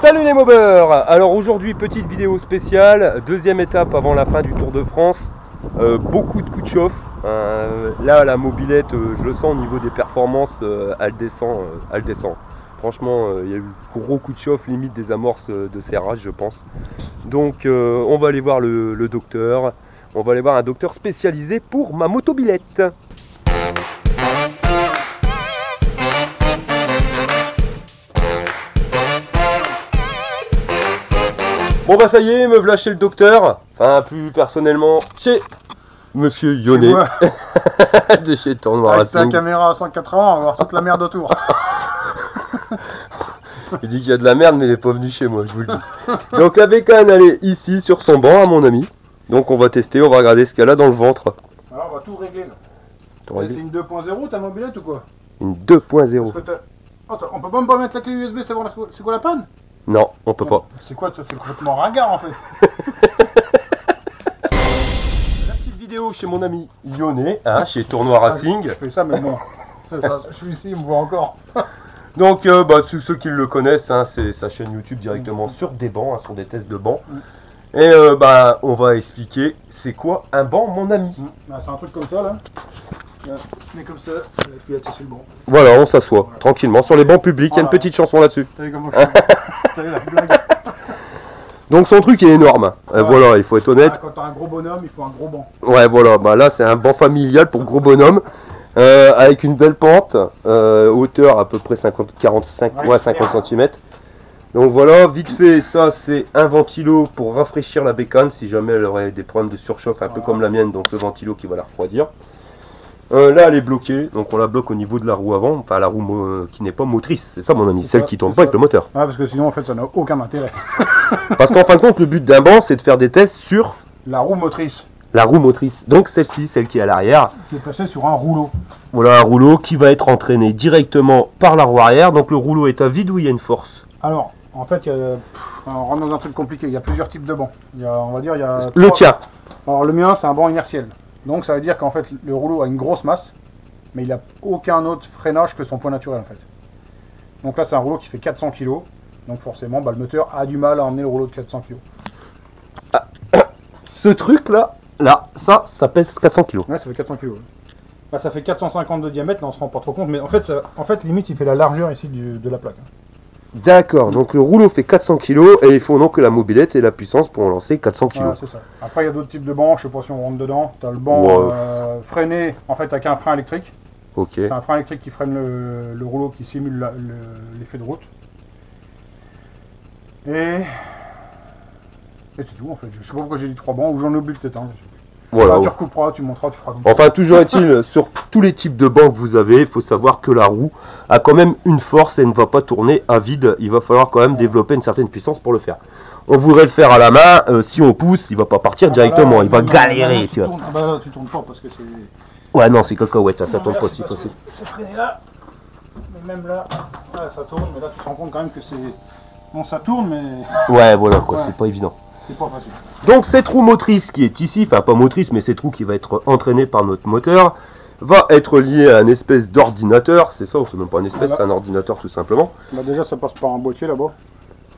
Salut les mobeurs. Alors aujourd'hui petite vidéo spéciale, deuxième étape avant la fin du Tour de France. Beaucoup de coups de chauffe. Là la mobilette, je le sens au niveau des performances, elle descend. Franchement il y a eu gros coup de chauffe, limite des amorces de serrage je pense. Donc on va aller voir le docteur. On va aller voir un docteur spécialisé pour ma motobilette. Bon bah ça y est, me voilà chez le docteur, enfin plus personnellement chez Monsieur Yonnet de chez Tournois Racing. Avec ta caméra à 180, on va voir toute la merde autour. Il dit qu'il y a de la merde mais il n'est pas venu chez moi, je vous le dis. Donc la bécane elle est ici sur son banc à mon ami. Donc on va tester, on va regarder ce qu'elle a dans le ventre. Alors on va tout régler là. C'est une 2.0 ta mobilette ou quoi? Une 2.0. Oh, on peut même pas mettre la clé USB, c'est quoi la panne? Non, on peut pas. C'est quoi ça? C'est complètement ringard en fait. La petite vidéo chez mon ami Yonnet, hein, chez Tournois Racing. Je fais ça mais bon, je suis ici, il me voit encore. Donc bah, ceux qui le connaissent, hein, c'est sa chaîne YouTube directement sur des bancs, hein, sur des tests de bancs. Et bah, on va expliquer c'est quoi un banc mon ami. C'est un truc comme ça là. Tu mets comme ça, et puis là tu es sur le banc. Voilà, on s'assoit tranquillement sur les bancs publics, il y a une petite chanson là-dessus. T'as vu comment je suis? T'as vu la blague? Donc son truc est énorme, voilà, il faut être honnête. Quand t'as un gros bonhomme, il faut un gros banc. Ouais voilà, bah là c'est un banc familial pour gros bonhomme, avec une belle pente, hauteur à peu près 50 cm. Donc voilà, vite fait, ça c'est un ventilo pour rafraîchir la bécane si jamais elle aurait des problèmes de surchauffe, un peu comme la mienne, donc le ventilo qui va la refroidir. Là elle est bloquée, donc on la bloque au niveau de la roue avant, enfin la roue qui n'est pas motrice, c'est ça mon ami, celle qui tourne pas avec le moteur. Ouais, parce que sinon en fait ça n'a aucun intérêt. Parce qu'en fin de compte le but d'un banc c'est de faire des tests sur la roue motrice. La roue motrice, donc celle-ci, celle qui est à l'arrière. Qui est placée sur un rouleau. Voilà un rouleau qui va être entraîné directement par la roue arrière, donc le rouleau est à vide ou il y a une force? Alors, en fait, on rentre dans un truc compliqué, il y a plusieurs types de bancs. On va dire, il y a le tien. Alors le mien c'est un banc inertiel. Donc ça veut dire qu'en fait le rouleau a une grosse masse, mais il n'a aucun autre freinage que son poids naturel en fait. Donc là c'est un rouleau qui fait 400 kg, donc forcément bah, le moteur a du mal à emmener le rouleau de 400 kg. Ce truc là, ça pèse 400 kg. Ouais, ça fait 400 kg. Ouais. Là ça fait 450 de diamètre, là on se rend pas trop compte, mais en fait limite il fait la largeur ici de la plaque. D'accord, donc le rouleau fait 400 kg et il faut donc que la mobilette ait la puissance pour en lancer 400 kg. Ouais, c'est ça. Après il y a d'autres types de bancs, je sais pas si on rentre dedans. Tu as le banc freiné en fait avec un frein électrique. Ok. C'est un frein électrique qui freine le rouleau qui simule l'effet de route. Et c'est tout en fait. Je sais pas pourquoi j'ai dit 3 bancs ou j'en oublie peut-être. Hein. Voilà. Tu recouperas, tu monteras, tu feras. Enfin, toujours est-il, sur tous les types de bancs que vous avez, il faut savoir que la roue a quand même une force et ne va pas tourner à vide. Il va falloir quand même développer une certaine puissance pour le faire. On voudrait le faire à la main, si on pousse, il va pas partir directement, il va galérer. Tu vois. Là, tu tournes pas parce que c'est... Ouais, non, c'est cacahuète, ça tourne pas si possible. C'est freiné là, mais même là, ça tourne, mais là tu te rends compte quand même que c'est... Bon, ça tourne, mais... Ouais, voilà, quoi, c'est pas évident. C'est pas facile. Donc cette roue motrice qui est ici, enfin pas motrice mais cette roue qui va être entraînée par notre moteur, va être liée à une espèce d'ordinateur, c'est ça, c'est même pas une espèce, c'est un ordinateur tout simplement. Bah déjà ça passe par un boîtier là-bas.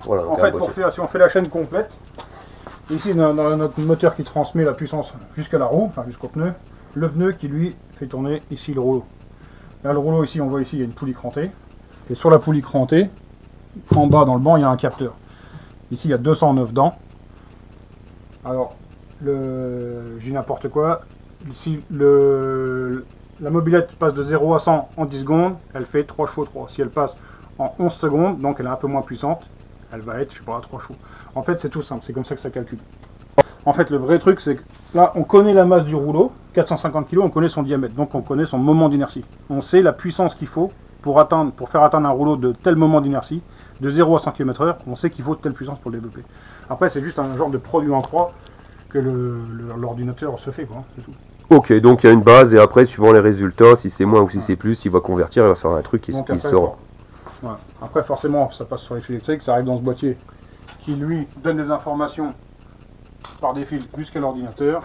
Voilà, en fait si on fait la chaîne complète, ici dans notre moteur qui transmet la puissance jusqu'à la roue, enfin jusqu'au pneu, le pneu qui lui fait tourner ici le rouleau. Là le rouleau ici on voit ici il y a une poulie crantée, et sur la poulie crantée, en bas dans le banc il y a un capteur. Ici il y a 209 dents. Alors, je dis n'importe quoi, si la mobilette passe de 0 à 100 en 10 secondes, elle fait 3 chevaux 3. Si elle passe en 11 secondes, donc elle est un peu moins puissante, elle va être, je sais pas, à 3 chevaux. En fait, c'est tout simple, c'est comme ça que ça calcule. En fait, le vrai truc, c'est que là, on connaît la masse du rouleau, 450 kg, on connaît son diamètre, donc on connaît son moment d'inertie. On sait la puissance qu'il faut pour faire atteindre un rouleau de tel moment d'inertie, de 0 à 100 km/h, on sait qu'il faut telle puissance pour le développer. Après, c'est juste un genre de produit en croix que l'ordinateur se fait, quoi, c'est tout. Ok, donc il y a une base et après, suivant les résultats, si c'est moins ou si c'est plus, il va convertir, il va faire un truc qui sera. Ouais. Après, forcément, ça passe sur les fils électriques, ça arrive dans ce boîtier qui, lui, donne des informations par des fils jusqu'à l'ordinateur,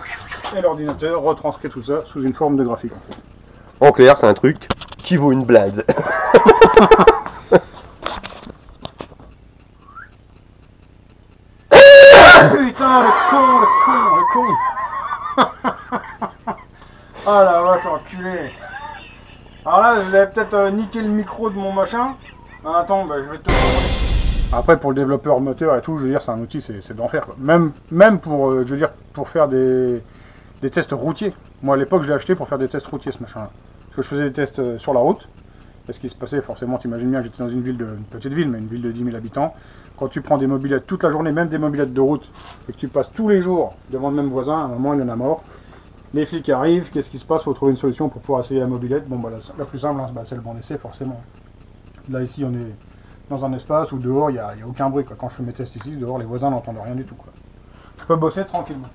et l'ordinateur retranscrit tout ça sous une forme de graphique, en fait. En clair, c'est un truc qui vaut une blinde. Putain, le con. Ah la vache, enculé. Alors là, vous avez peut-être niqué le micro de mon machin. Ah, attends, bah, je vais te montrer. Après, pour le développeur moteur et tout, je veux dire, c'est un outil, c'est d'enfer. Même pour, je veux dire, pour faire des tests routiers. Moi, à l'époque, je l'ai acheté pour faire des tests routiers, ce machin-là. Parce que je faisais des tests sur la route. Et ce qui se passait, forcément, t'imagines bien, j'étais dans une petite ville, mais une ville de 10 000 habitants. Quand tu prends des mobylettes toute la journée, même des mobylettes de route, et que tu passes tous les jours devant le même voisin, à un moment, il en a mort. Les flics arrivent, qu'est-ce qui se passe? Il faut trouver une solution pour pouvoir essayer la mobilette. Bon, bah, la plus simple, hein, bah, c'est le banc d'essai, forcément. Là, ici, on est dans un espace où dehors, il n'y a aucun bruit, quoi. Quand je fais mes tests ici, dehors, les voisins n'entendent rien du tout, quoi. Je peux bosser tranquillement.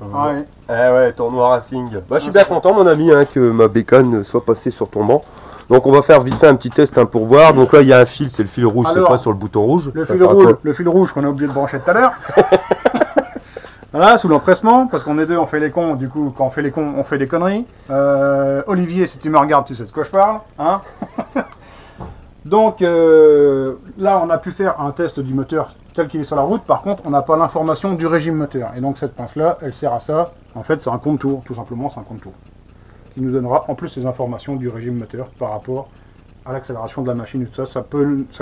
Ouais. Eh ouais, tournoi Racing. Bah, je suis bien content, mon ami, hein, que ma bécane soit passée sur ton banc. Donc, on va faire vite fait un petit test hein, pour voir. Donc là, il y a un fil, c'est le fil rouge, c'est pas sur le bouton rouge. Le fil rouge qu'on a oublié de brancher tout à l'heure. Voilà, sous l'empressement, parce qu'on est deux, on fait les cons, du coup, quand on fait les cons, on fait des conneries. Olivier, si tu me regardes, tu sais de quoi je parle, hein. Donc, là, on a pu faire un test du moteur tel qu'il est sur la route. Par contre, on n'a pas l'information du régime moteur. Et donc, cette pince-là, elle sert à ça. En fait, c'est un compte-tour, tout simplement, c'est un compte-tour. Qui nous donnera, en plus, les informations du régime moteur par rapport à l'accélération de la machine et tout ça. Ça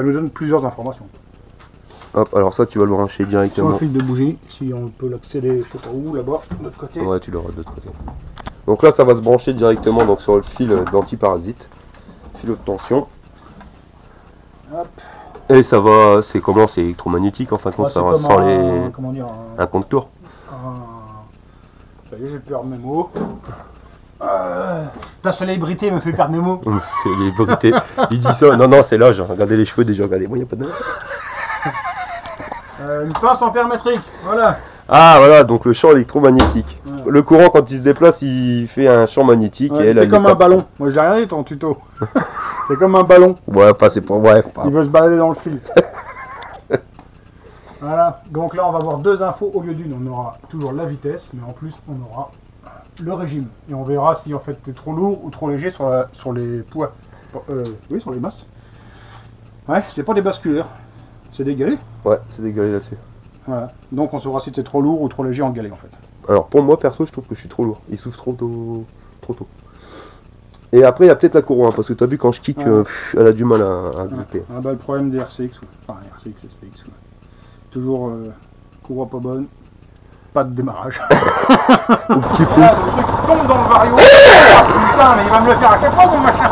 nous donne plusieurs informations. Hop, alors ça tu vas le brancher directement. Sur le fil de bougie, si on peut l'accéder, je sais pas où, là-bas, de l'autre côté. Ouais, tu l'auras de l'autre côté. Donc là ça va se brancher directement donc, sur le fil d'antiparasite, fil haute tension. Hop. Et ça va, c'est comment? C'est électromagnétique en fin de compte, ça va sans les... Comment dire, un compte-tour. Ça y est, j'ai perdu mes mots. Ta célébrité me fait perdre mes mots. Célébrité, il dit ça, non non c'est l'âge, regardez les cheveux déjà, regardez, moi il n'y a pas de... Une pince ampère métrique, voilà. Ah voilà, donc le champ électromagnétique. Ouais. Le courant quand il se déplace, il fait un champ magnétique. Ouais, c'est comme un ballon. Moi j'ai rien dit ton tuto. C'est comme un ballon. Ouais, enfin c'est pas... Ouais, il veut se balader dans le fil. Voilà, donc là on va voir deux infos au lieu d'une. On aura toujours la vitesse, mais en plus on aura le régime. Et on verra si en fait t'es trop lourd ou trop léger sur les poids. Oui, sur les masses. Ouais, c'est pas des basculeurs. C'est des galets? Ouais, c'est des galets là-dessus. Voilà. Donc on saura si t'es trop lourd ou trop léger en galet en fait. Alors pour moi perso je trouve que je suis trop lourd. Il souffle trop tôt. Et après il y a peut-être la courroie hein, parce que tu as vu quand je kick elle a du mal à gripper. Ah bah le problème des RCX, enfin RCX, SPX. Toujours courroie pas bonne, pas de démarrage. Ou petit pouce. Ah, le truc tombe dans le vario. Putain mais il va me le faire à chaque fois mon machin.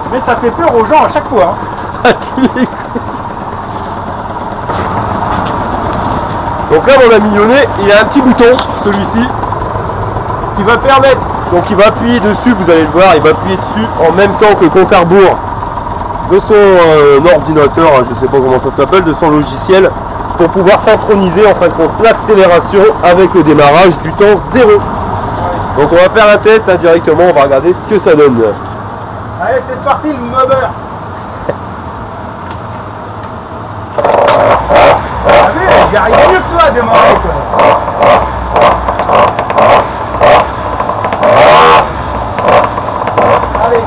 Mais ça fait peur aux gens à chaque fois. Hein. Donc là mon ami Lyonnais, il a un petit bouton, celui-ci, qui va permettre, donc il va appuyer dessus, vous allez le voir, il va appuyer dessus en même temps que le compte à rebours de son ordinateur, hein, je sais pas comment ça s'appelle, de son logiciel, pour pouvoir synchroniser en fin de compte l'accélération avec le démarrage du temps 0. Donc on va faire un test hein, directement, on va regarder ce que ça donne. Allez c'est parti le mobber. J'arrive mieux que toi à démarrer quoi. Allez.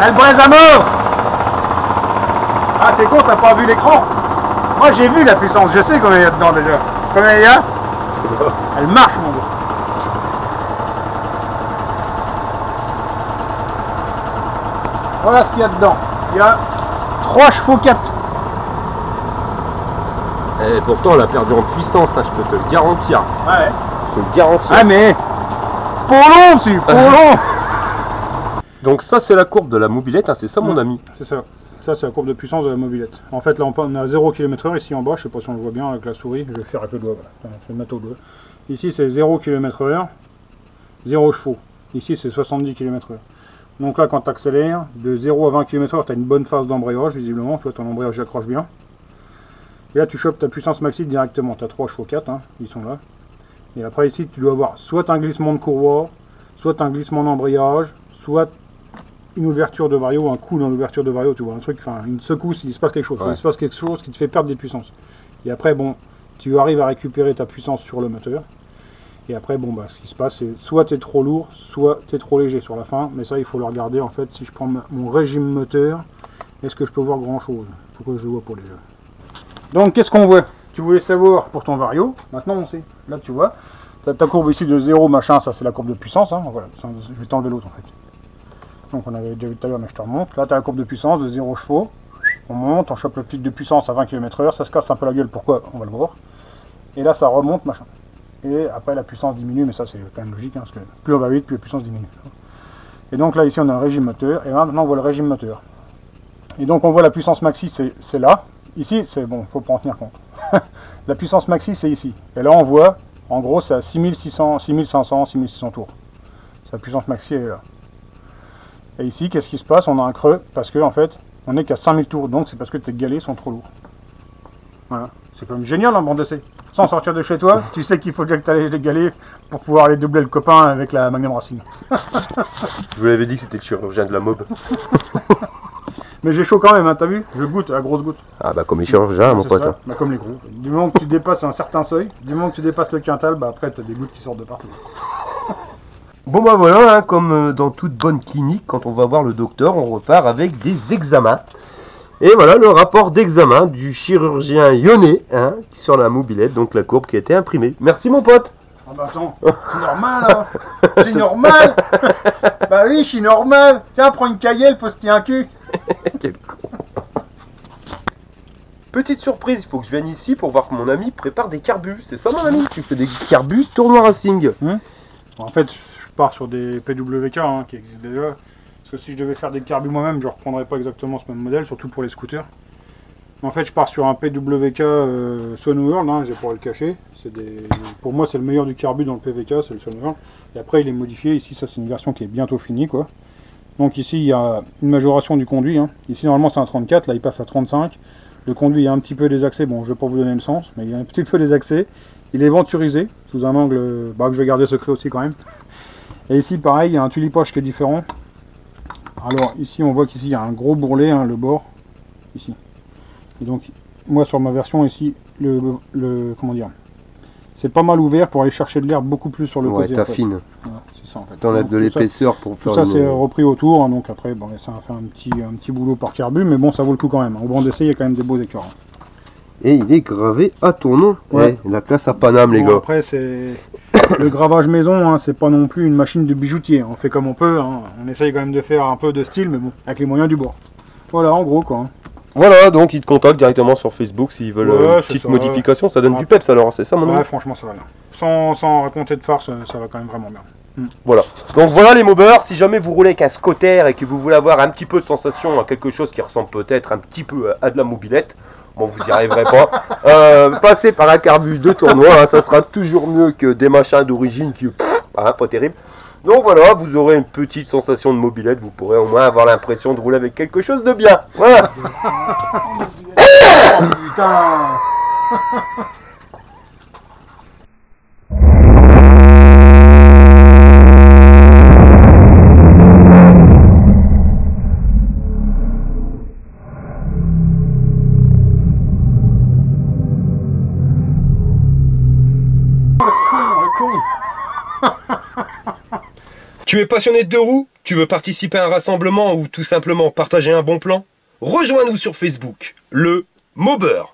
Elle braise à mort. Ah c'est con, t'as pas vu l'écran. Moi j'ai vu la puissance, je sais combien il y a dedans déjà. Combien il y a? Elle marche mon gars. Voilà ce qu'il y a dedans. Il y a 3 chevaux 4. Et pourtant, elle a perdu en puissance, hein, je peux te le garantir. Ouais. Je peux te le garantir. Ah mais pour long dessus, pour long. Donc ça, c'est la courbe de la mobilette, hein, c'est ça mon ami. C'est ça. Ça, c'est la courbe de puissance de la mobilette. En fait, là, on a 0 km/h ici en bas. Je sais pas si on le voit bien avec la souris. Je vais faire avec le doigt. Voilà. Attends, je vais le mettre au doigt. Ici, c'est 0 km/h, 0 chevaux. Ici, c'est 70 km/h. Donc là, quand tu accélères, de 0 à 20 km/h, tu as une bonne phase d'embrayage, visiblement. Tu vois, ton embrayage accroche bien. Et là, tu chopes ta puissance maxi directement. Tu as 3 chevaux 4, hein, ils sont là. Et après, ici, tu dois avoir soit un glissement de courroie, soit un glissement d'embrayage, soit une ouverture de vario, un coup dans l'ouverture de vario, tu vois, un truc, enfin une secousse, il se passe quelque chose, ouais. Il se passe quelque chose qui te fait perdre des puissances. Et après, bon, tu arrives à récupérer ta puissance sur le moteur. Et après, bon, bah, ce qui se passe, c'est soit tu es trop lourd, soit tu es trop léger sur la fin. Mais ça, il faut le regarder, en fait, si je prends mon régime moteur, est-ce que je peux voir grand-chose? Il faut que je le vois pour les jeux. Donc, qu'est-ce qu'on voit? Tu voulais savoir pour ton vario, maintenant on sait. Là, tu vois, tu as ta courbe ici de 0, machin, ça c'est la courbe de puissance, hein, voilà, je vais t'enlever l'autre, en fait. Donc on avait déjà vu tout à l'heure, mais je te remonte. Là, tu as la courbe de puissance de 0 chevaux. On monte, on chope le pic de puissance à 20 km/h. Ça se casse un peu la gueule, pourquoi? On va le voir. Et là, ça remonte, machin. Et après, la puissance diminue, mais ça, c'est quand même logique, hein, parce que plus on va vite, plus la puissance diminue. Et donc là, ici, on a un régime moteur. Et là, maintenant, on voit le régime moteur. Et donc, on voit la puissance maxi, c'est là. Ici, c'est bon, faut pas en tenir compte. La puissance maxi, c'est ici. Et là, on voit, en gros, c'est à 6600, 6500, 6600 tours. Sa puissance maxi, elle est là. Et ici, qu'est-ce qui se passe? On a un creux, parce que en fait, on n'est qu'à 5000 tours, donc c'est parce que tes galets sont trop lourds. Voilà. C'est quand même génial, un bande d'essai. Sans sortir de chez toi, tu sais qu'il faut déjà que tu ailles les galets pour pouvoir aller doubler le copain avec la Magnum Racing. Je vous l'avais dit que c'était le chirurgien de la mob. Mais j'ai chaud quand même, hein, t'as vu? Je goûte, à grosse goutte. Ah bah comme les chirurgiens, mon pote. Hein. Bah, comme les gros. Du moment que tu dépasses un certain seuil, du moment que tu dépasses le quintal, bah après t'as des gouttes qui sortent de partout. Bon bah voilà, hein, comme dans toute bonne clinique, quand on va voir le docteur, on repart avec des examens. Et voilà le rapport d'examen du chirurgien lyonnais, hein, sur la mobilette, donc la courbe qui a été imprimée. Merci mon pote. Ah bah attends, c'est normal hein. C'est normal. Bah oui, je suis normal. Tiens, prends une cahier, pose-t'y un cul. Quel con. Petite surprise, il faut que je vienne ici pour voir que mon ami prépare des carbus. C'est ça mon ami? Tu fais des carbus tournoi racing. En fait, je pars sur des PWK hein, qui existent déjà. Parce que si je devais faire des carbus moi-même, je ne reprendrais pas exactement ce même modèle, surtout pour les scooters. Mais en fait, je pars sur un PWK Swan World, hein, j'ai pour le cacher. Pour moi, c'est le meilleur du carbu dans le PWK, c'est le Swan World. Et après, il est modifié. Ici, ça, c'est une version qui est bientôt finie, quoi. Donc ici, il y a une majoration du conduit. Hein. Ici, normalement, c'est un 34. Là, il passe à 35. Le conduit, il y a un petit peu des accès. Bon, je ne vais pas vous donner le sens, mais il y a un petit peu des accès. Il est venturisé, sous un angle que je vais garder secret aussi, quand même. Et ici, pareil, il y a un tulipage qui est différent. Alors, ici, on voit qu'ici, il y a un gros bourrelet, hein, le bord. Ici. Et donc, moi, sur ma version, ici, comment dire, c'est pas mal ouvert pour aller chercher de l'air beaucoup plus sur le côté. Ouais, t'affines. Voilà, c'est ça en fait. T'en as de l'épaisseur pour faire. Tout ça c'est repris autour, hein, donc après bon, ça va faire un petit boulot par carbu, mais bon ça vaut le coup quand même. Au banc d'essai il y a quand même des beaux écarts. Et il est gravé à ton nom. Ouais. La classe à Paname les gars. Après c'est le gravage maison, hein, c'est pas non plus une machine de bijoutier. On fait comme on peut, hein. On essaye quand même de faire un peu de style, mais bon, avec les moyens du bord. Voilà en gros quoi. Voilà, donc ils te contactent directement sur Facebook s'ils veulent une petite modification, ça donne du peps alors, c'est ça mon nom? Ouais, franchement ça va bien. Sans raconter de farce, ça va quand même vraiment bien. Voilà, donc voilà les mobeurs, si jamais vous roulez avec un scooter et que vous voulez avoir un petit peu de sensation à quelque chose qui ressemble peut-être un petit peu à de la mobilette, bon vous n'y arriverez pas, passez par un carbu de tournoi, hein, ça sera toujours mieux que des machins d'origine qui, pas terrible. Donc voilà, vous aurez une petite sensation de mobilette, vous pourrez au moins avoir l'impression de rouler avec quelque chose de bien. Voilà. Oh putain. Le con. Tu es passionné de deux roues? Tu veux participer à un rassemblement ou tout simplement partager un bon plan? Rejoins-nous sur Facebook, le Mobeur.